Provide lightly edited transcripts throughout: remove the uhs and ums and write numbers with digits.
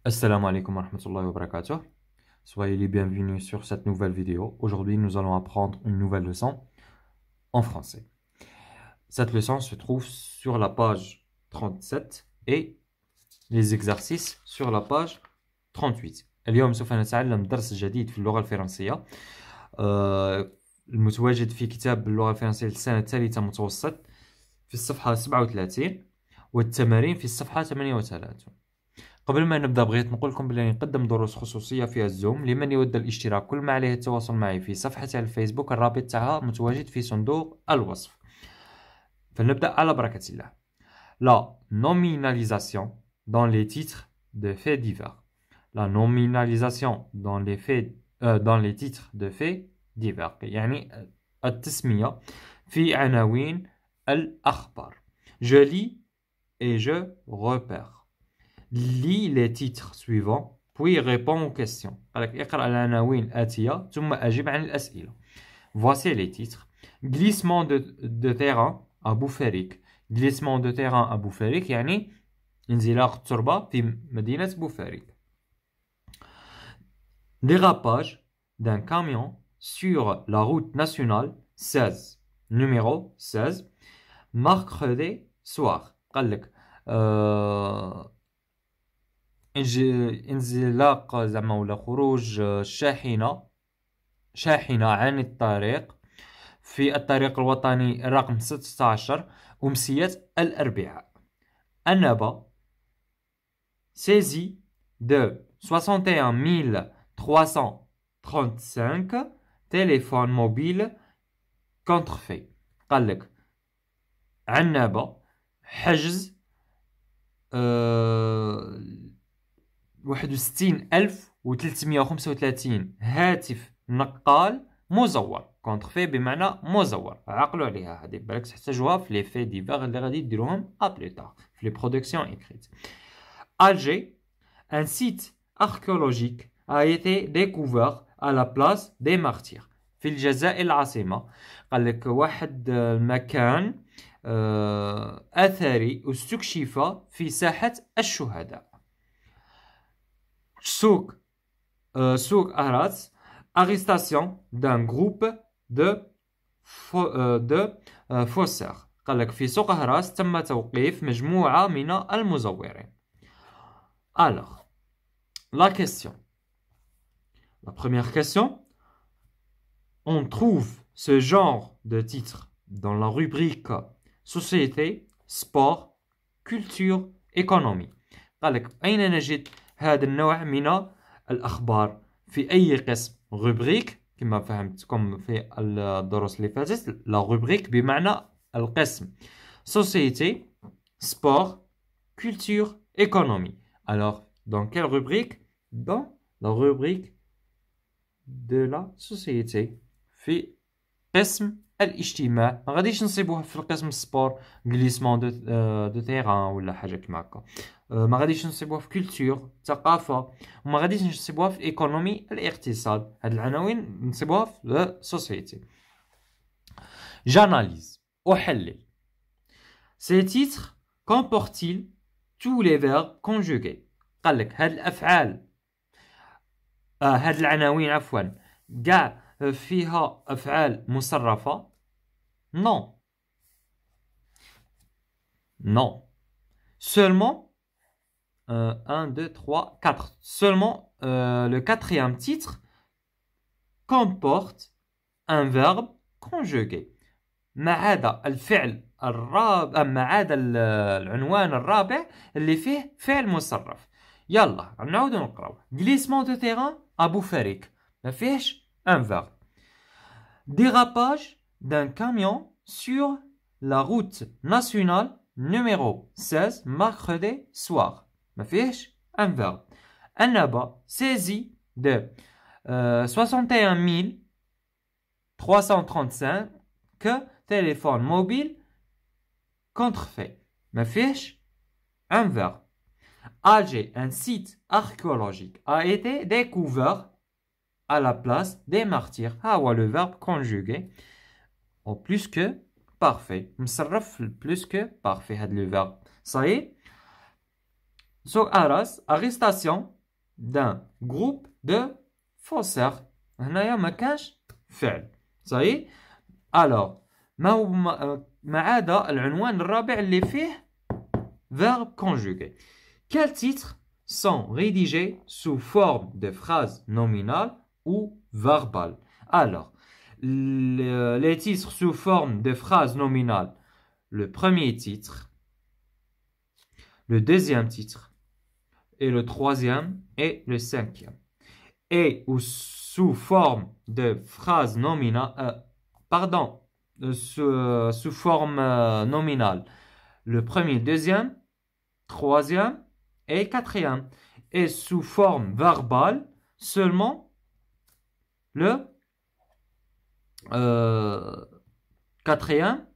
Assalamu alaikum wa rahmatullahi wa barakatuh. Soyez les bienvenus sur cette nouvelle vidéo. Aujourd'hui, nous allons apprendre une nouvelle leçon en français. Cette leçon se trouve sur la page 37 et les exercices sur la page 38. اليوم سوف نتعلم درس جديد في اللغة الفرنسية المتواجد في كتاب اللغة الفرنسية للسنة الثالثة متوسط في الصفحة 37 والتمارين في الصفحة 38. قبل ما نبدأ بغيت نقول لكم بلي نقدم دروس خصوصية في الزوم لمن يود الاشتراك. كل ما عليه التواصل معي في صفحتي على الفيسبوك، الرابط تاعها متواجد في صندوق الوصف. فنبدأ على بركة الله. La nominalisation dans les titres de faits divers. La nominalisation dans les titres de faits divers يعني التسمية في عناوين الأخبار. Je lis et je repère. Lis les titres suivants puis réponds aux questions. اقرأ العناوين الآتية ثم أجب عن الأسئلة. Voici les titres. Glissement de terrain à Boufarik. Glissement de terrain à Boufarik يعني انزلاق التربة في مدينة بوفاريك. Dérapage d'un camion sur la route nationale 16. Numéro 16. Mercredi soir. قال لك انزلاق زعما ولا خروج شاحنة عن الطريق في الطريق الوطني رقم 16 أمسية الأربعاء. النبأ saisie de 61 335 téléphones mobiles contrefaits. قال لك عنابة حجز 61335 هاتف نقال مزور. كونترفي بمعنى مزور. عقلوا عليها هذه، بالك تحتاجوها في لي في ديفير اللي غادي ديروهم ابليطار في لي برودكسيون اكريت. Alger, un site archéologique a été découvert à la place des martyrs. في الجزائر العاصمة. قال لك واحد المكان أثري استكشف في ساحة الشهداء. سوق أراس. Arrestation d'un groupe de faussaires. قال لك في سوق أهراس تم توقيف مجموعة من المزورين. Alors, la question. La première question. On trouve ce genre de titre dans la rubrique Société, Sport, Culture, Économie. قال لك أين نجد هذا النوع من الأخبار في أي قسم؟ روبريك كما فهمتكم في الدروس اللي فاتت. لا روبريك بمعنى القسم. Société, Sport, Culture, Économie. Alors, dans quelle rubrique? Dans la rubrique de la société. في قسم الاجتماع. ما غاديش نصيبوها في القسم السبور غليسمون دو تيران ولا حاجه كيما هكا. ما غاديش نصيبوها في كولتور ثقافه، وما غاديش نصيبوها في ايكونومي الاقتصاد. هاد العناوين نصيبوها في السوسيتي. جاناليز احلل. Ces titres comportent-ils tous les verbes conjugués؟ قال لك هاد الافعال هاد العناوين عفوا كاع فيها افعال مصرفه؟ non. Non. Seulement 1, 2, 3, 4. Seulement le quatrième titre comporte un verbe conjugué. ما عدا الفعل الرابع، ما عدا العنوان الرابع اللي فيه فعل مصرف. يلا نعاودو نقراو. Glissement de terrain à Boufarik. ما فيهش un verbe. Dérapage d'un camion sur la route nationale numéro 16 mercredi soir. ما فيهش un verbe. النبأ saisie de 61 335 téléphones mobiles contrefaits. ما فيهش un verbe. Alger, un site archéologique a été découvert à la place des martyrs. Ah ouais, le verbe conjugué au plus que parfait. مصرف plus que parfait هذا le verbe. Ça y est. So Aras, arrestation d'un groupe de faussaires. هنايا ما كانش فعل. صحيح؟ alors ما عدا العنوان الرابع اللي فيه verbe conjugué. Quels titres sont rédigés sous forme de phrases nominales ou verbales? Alors, les titres sous forme de phrases nominales, le premier titre, le deuxième titre, et le troisième et le cinquième. Et ou sous forme de phrases nominales, sous forme nominale, le premier, deuxième, troisième et quatrième. Et sous forme verbale, seulement le quatrième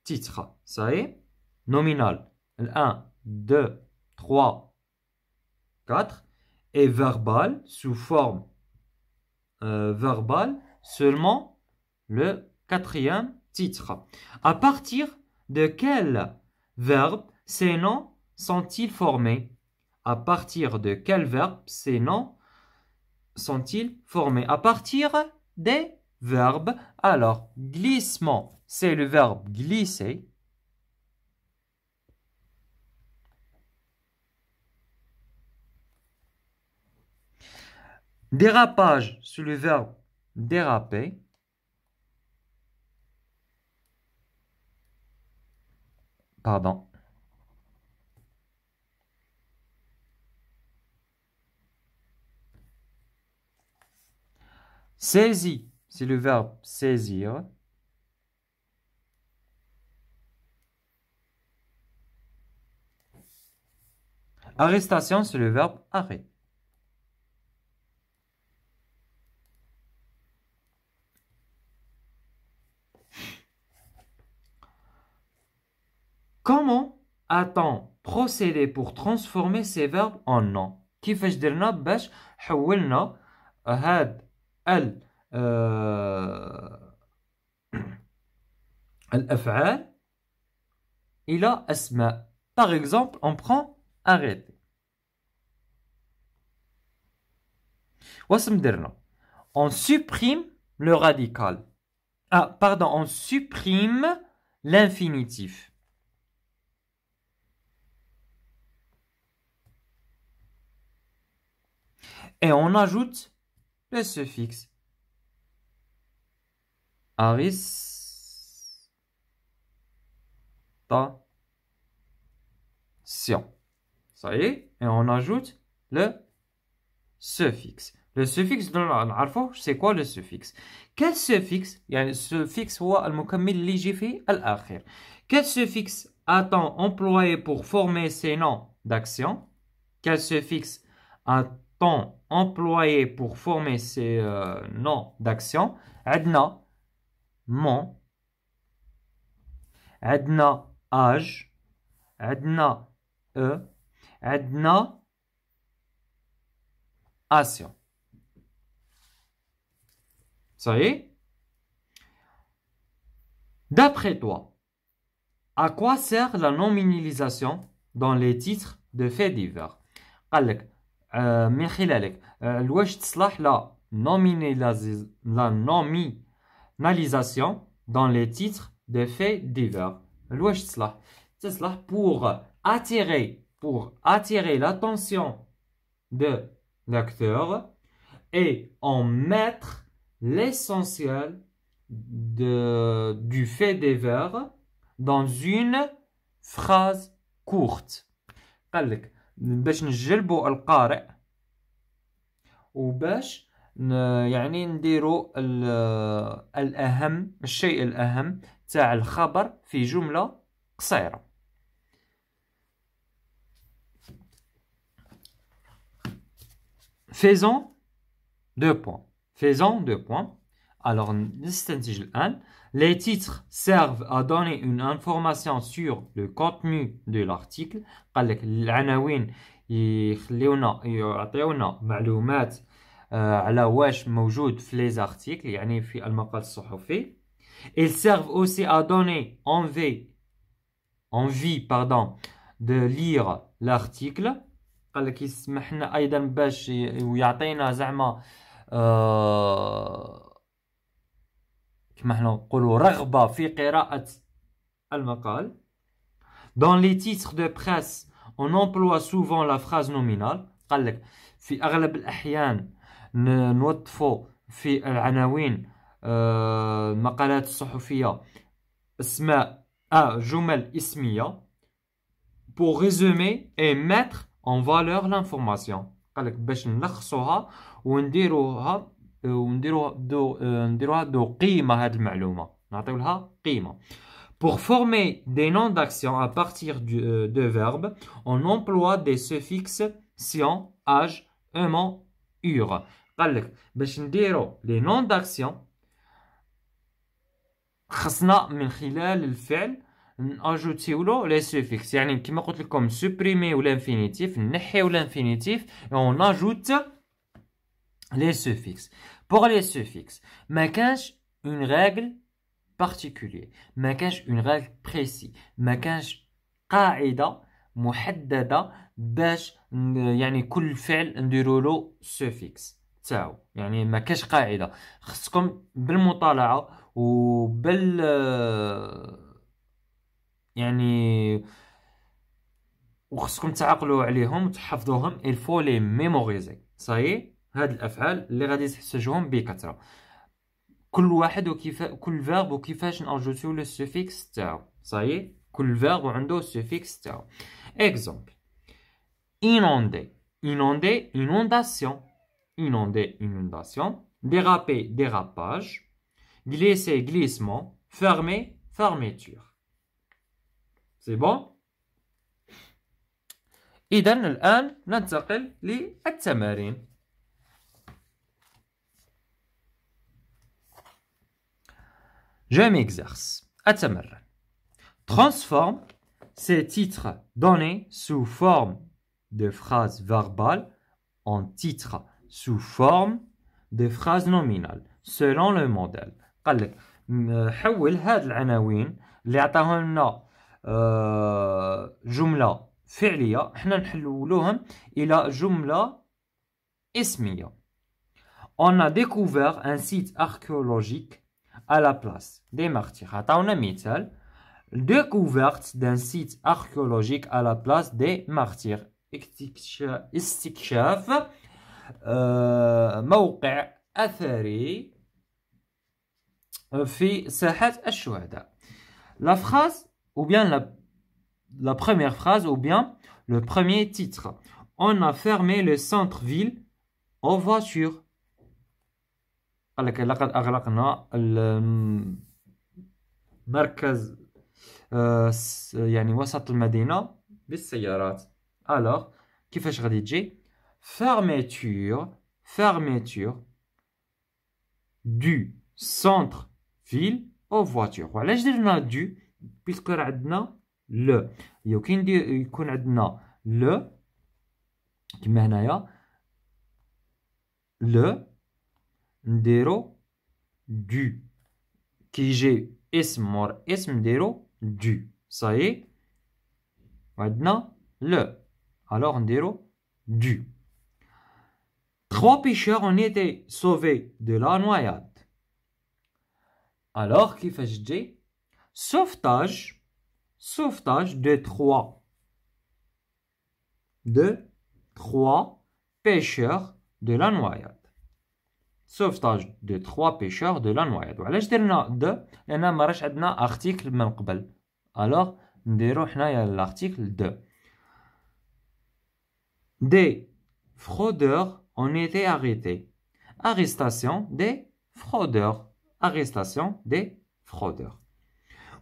titre. Ça y est, nominal. 1, 2, 3, 4. Et verbal, sous forme verbale, seulement le quatrième titre. À partir de quel verbe ces noms sont-ils formés? À partir de quel verbe ces noms sont-ils formés? À partir des verbes. Alors, glissement, c'est le verbe glisser. Dérapage, c'est le verbe déraper. Pardon. Saisie, c'est le verbe saisir. Arrestation, c'est le verbe arrêter. Comment a-t-on procédé pour transformer ces verbes en noms? كيفاش درنا باش حولنا هاد الأفعال إلى أسماء. Par exemple, on prend arrêter. واش درنا؟ On supprime le radical. Ah, pardon, on supprime l'infinitif. Et on ajoute le suffixe. Arrestation. Ça y est. Et on ajoute le suffixe. Le suffixe, c'est quoi le suffixe? Quel suffixe? يعني السuffixe هو المكمل اللي يجي في الآخر. Quel suffixe a-t-on employé pour former ces noms d'action? Quel suffixe a-t-on employé pour former ces noms d'action? عندنا mon, عندنا âge, عندنا عندنا action. Ça y est? D'après toi, à quoi sert la nominalisation dans les titres de faits divers? قال لك من خلالك واش تصلح la nominalisation dans les titres de faits divers? واش تصلح pour attirer l'attention de l'acteur et en mettre l'essentiel du fait divers dans une phrase courte. قال لك باش نجلبوا القارئ وباش يعني نديروا الشيء الأهم تاع الخبر في جملة قصيرة. Faisons 2 points. Faisons 2 points. Alors, نستنتج الآن. Les titres servent à donner une information sur le contenu de l'article. قال لك العناوين يعطيونا معلومات على واش موجود في les articles يعني في المقال الصحفي. Ils servent aussi à donner envie de lire l'article. قال لك يسمح لنا ايضا باش ويعطينا زعما كما حنا نقولوا رغبه في قراءه المقال. Dans les titres de presse, on emploie souvent la phrase nominale. قال لك في أغلب الأحيان نوظفوا في العناوين المقالات الصحفية اسماء جمل اسمية pour résumer et mettre en valeur l'information. قال لك باش نلخصوها ونديروها دو قيمة هذه المعلومة، نعطيو لها قيمة. Pour former des noms d'actions à partir de verbes, on emploie des suffixes sion, âge, aimant, ur. قال لك باش نديرو les noms d'action خصنا من خلال الفعل ناجوتيو له لي suffixes، يعني كما قلت لكم supprimer ou l'infinitif، نحيو l'infinitif et on ajoute les suffixes. Pour les suffixes ما كانش une règle particulier، ما كانش une règle précis، ما كانش قاعدة محددة باش يعني كل فعل نديرو له suffix تاعو، يعني ما كانش قاعدة. خصكم بالمطالعة وبال يعني وخصكم تعقلوا عليهم وتحفظوهم. il faut les mémoriser. صايي هاد الافعال اللي غادي تحتاجوهم بكثرة، كل واحد كل فيرب وكيفاش ناجوتيو لو سوفيكس تاعو. صايي كل فيرب وعنده السوفيكس تاعو. اكزومبل inonder، inonder inondation، inonder inondation. déraper dérapage، glisser glissement، fermer fermeture. c'est bon. إذا الآن ننتقل للتمارين. Je m'exerce. أتمرن. Transforme ces titres donnés sous forme de phrases verbales en titres sous forme de phrases nominales selon le modèle. قال لك حول هاد العناوين اللي عطاهم لنا جملة فعلية، حنا نحولوهم إلى جملة اسمية. On a découvert un site archéologique à la place des martyrs. عطاونا مثال découverte d'un site archéologique à la place des martyrs. استكشاف موقع أثري في ساحة الشهداء. La phrase ou bien la première phrase ou bien le premier titre. On a fermé le centre-ville aux voitures. قال لك لقد أغلقنا المركز يعني وسط المدينة بالسيارات. alors كيفاش غادي تجي fermeture fermeture du centre-ville aux voitures. وعلاش درنا du بيسكو راه عندنا لو، يكون عندنا لو كما هنايا لو نديرو du كي يجي اسم مور اسم نديرو du. صايي وعندنا لو alors نديرو du. Trois pêcheurs ont été sauvés de la noyade. alors كيفاش تجي sauvetage sauvetage de trois pêcheurs de la noyade. sauvetage de trois pêcheurs de la noyade. وعلاش درنا de لأن ما راش عندنا ارتيكل من قبل، alors نديرو حنايا l'article de. des fraudeurs ont été arrêtés. arrestation des fraudeurs. arrestation des fraudeurs.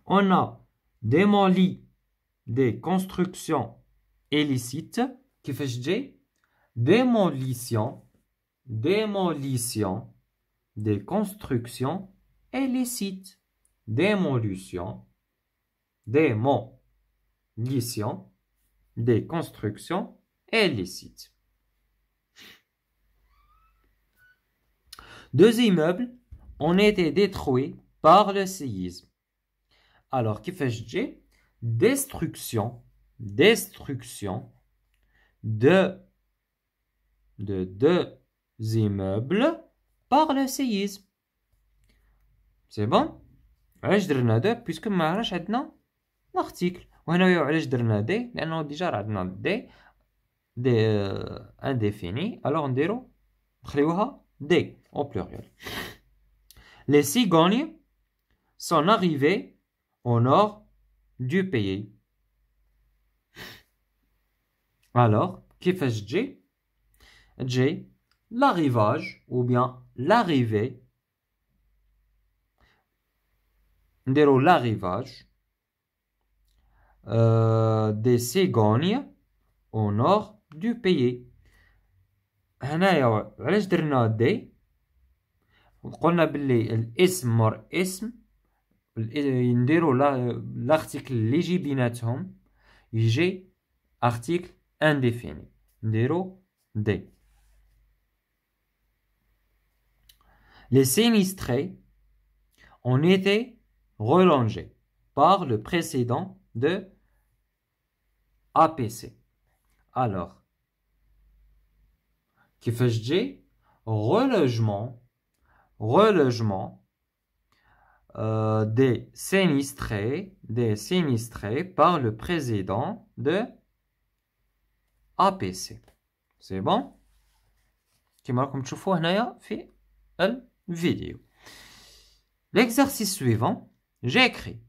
on a démoli des constructions illicites. كيفاش تجي démolition démolition des constructions illicites. démolition démolition des constructions illicites. Deux immeubles ont été détruits par le séisme. alors كيفاش تجي destruction destruction de deux immeubles par le séisme. C'est bon? علاش درنا دو puisque ما راش عندنا l'article. وهنايا علاش درنا دي لانه ديجا راه عندنا دي indéfini. alors نديرو نخليوها دي au pluriel. Les cigognes sont arrivés au nord du pays. Alors كيفاش تجي l'arrivage ou bien l'arrivée. نديرو l'arrivage des cigognes au nord du pays. هنايا علاش درنا دي قلنا باللي الاسم مور اسم نديرو l'article اللي يجي بيناتهم يجي article indéfini. نديرو دي. Les sinistrés ont été relongés par le précédent de APC. Alors, كيفاش تجي relogement des sinistrés par le président de APC. C'est bon? كما راكم تشوفوا هنايا في الفيديو. L'exercice suivant, j'ai écrit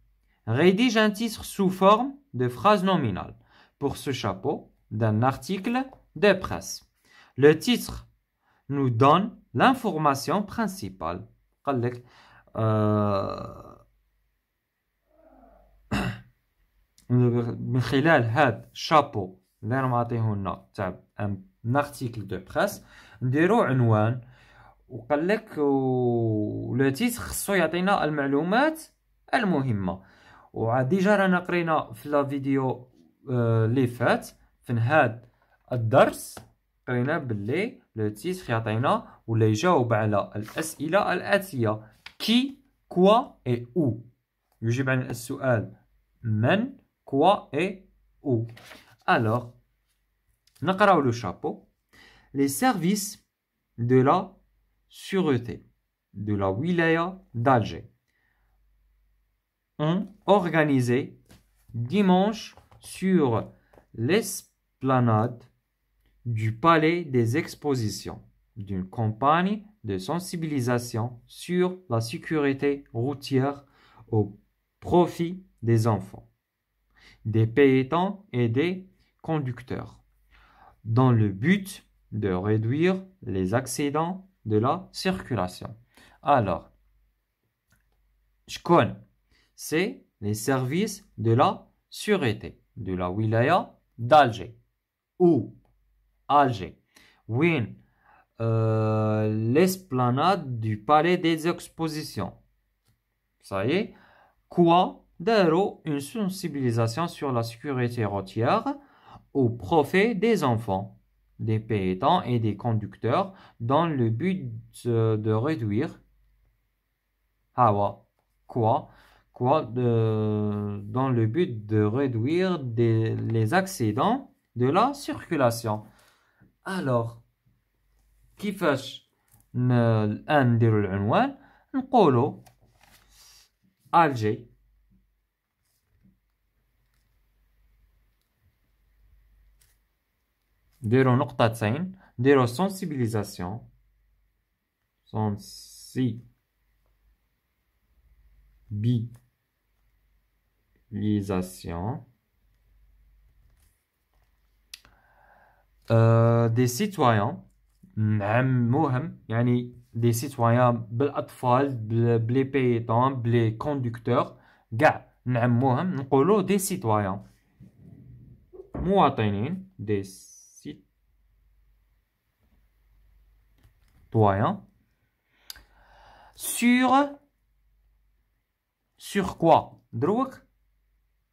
rédige un titre sous forme de phrase nominale pour ce chapeau d'un article de presse. Le titre nous donne l'information principale. قال لك من خلال هذا الشابو اللي راهم عاطيهولنا تاع ان ارتيكل دو بريس نديرو عنوان وقال لك لو تيتر خصو يعطينا المعلومات المهمه. وديجا رانا قرينا في لا فيديو اللي فات في هذا الدرس قرينا باللي لو تيتر يعطينا ولا يجاوب على الاسئله الاتيه كي كوا اي او. يجيب عن السؤال من quoi et où. Alors, نقراو le chapeau. Les services de la sûreté de la wilaya d'Alger ont organisé dimanche sur l'esplanade du palais des expositions d'une campagne de sensibilisation sur la sécurité routière au profit des enfants, des piétons et des conducteurs, dans le but de réduire les accidents de la circulation. Alors, شكون? C'est les services de la sûreté de la wilaya d'Alger. Où? Alger. وين? L'esplanade du palais des expositions. Ça y est. Quoi? D'euro, une sensibilisation sur la sécurité routière au profit des enfants, des piétons et des conducteurs dans le but de réduire dans le but de réduire les accidents de la circulation. Alors, كيفاش الآن نديرو العنوان؟ نقولو Alger نديرو نقطتين نديرو sensibilisation des citoyens. نعم مهم يعني des citoyens بالأطفال بلي بيتون بلي كوندكتور كاع نعم مهم نقولو des citoyens مواطنين des citoyens sur quoi دروك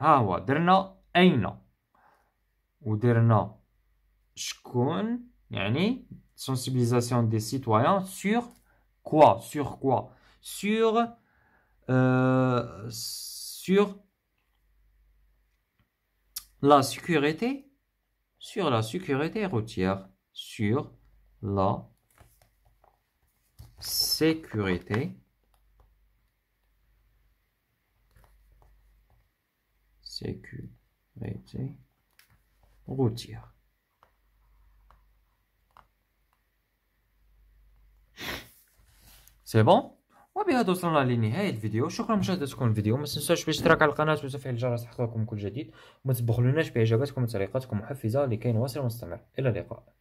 ها هو درنا أين ودرنا شكون يعني sensibilisation des citoyens sur quoi sur la sécurité sur la sécurité routière. Sur la sécurité routière. سي بون. وبهذا وصلنا لنهاية الفيديو. شكرا لمشاهدتكم الفيديو. ما تنسوش بالاشتراك على القناة وتفعيل الجرس لحظتكم كل جديد. وما تبخلوناش بإعجاباتكم وتعليقاتكم محفزة لكي نواصل ونستمر. إلى اللقاء.